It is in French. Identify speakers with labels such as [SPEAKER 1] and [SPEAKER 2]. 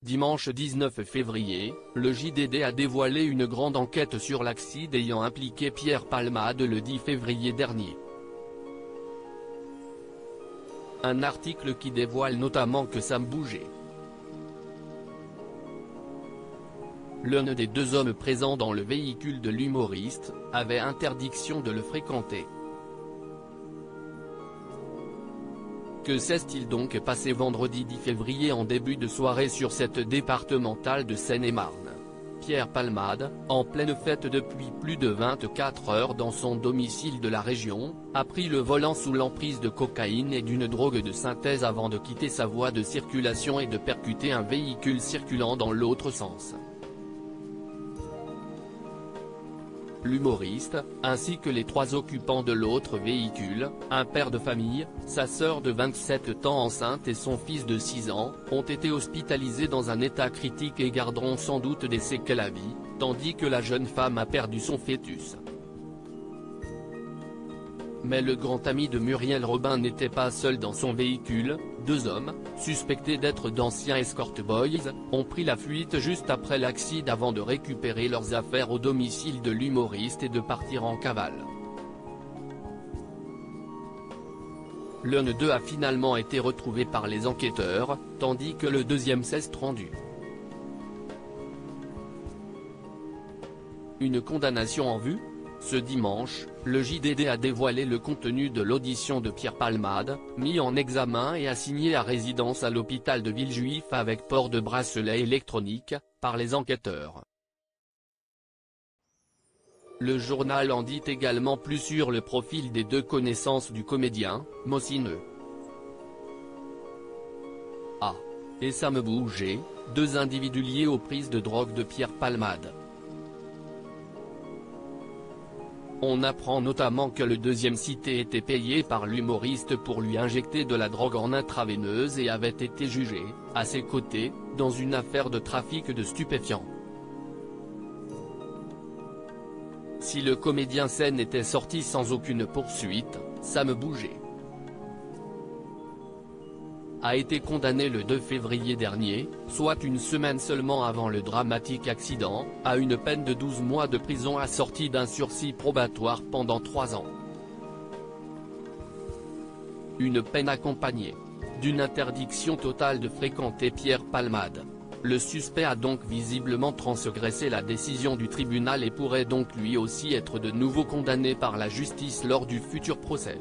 [SPEAKER 1] Dimanche 19 février, le JDD a dévoilé une grande enquête sur l'accident ayant impliqué Pierre Palmade le 10 février dernier. Un article qui dévoile notamment que Sam Bouget, l'un des deux hommes présents dans le véhicule de l'humoriste, avait interdiction de le fréquenter. Que s'est-il donc passé vendredi 10 février en début de soirée sur cette départementale de Seine-et-Marne? Pierre Palmade, en pleine fête depuis plus de 24 heures dans son domicile de la région, a pris le volant sous l'emprise de cocaïne et d'une drogue de synthèse avant de quitter sa voie de circulation et de percuter un véhicule circulant dans l'autre sens. L'humoriste, ainsi que les trois occupants de l'autre véhicule, un père de famille, sa sœur de 27 ans enceinte et son fils de 6 ans, ont été hospitalisés dans un état critique et garderont sans doute des séquelles à vie, tandis que la jeune femme a perdu son fœtus. Mais le grand ami de Muriel Robin n'était pas seul dans son véhicule. Deux hommes, suspectés d'être d'anciens escort boys, ont pris la fuite juste après l'accident avant de récupérer leurs affaires au domicile de l'humoriste et de partir en cavale. L'un d'eux a finalement été retrouvé par les enquêteurs, tandis que le deuxième s'est rendu. Une condamnation en vue? Ce dimanche, le JDD a dévoilé le contenu de l'audition de Pierre Palmade, mis en examen et assigné à résidence à l'hôpital de Villejuif avec port de bracelet électronique, par les enquêteurs. Le journal en dit également plus sur le profil des deux connaissances du comédien, Mosineux A. et Sam Bouget, deux individus liés aux prises de drogue de Pierre Palmade. On apprend notamment que le deuxième cité était payé par l'humoriste pour lui injecter de la drogue en intraveineuse et avait été jugé, à ses côtés, dans une affaire de trafic de stupéfiants. Si le comédien scène était sorti sans aucune poursuite, Sam Bouget a été condamné le 2 février dernier, soit une semaine seulement avant le dramatique accident, à une peine de 12 mois de prison assortie d'un sursis probatoire pendant 3 ans. Une peine accompagnée d'une interdiction totale de fréquenter Pierre Palmade. Le suspect a donc visiblement transgressé la décision du tribunal et pourrait donc lui aussi être de nouveau condamné par la justice lors du futur procès.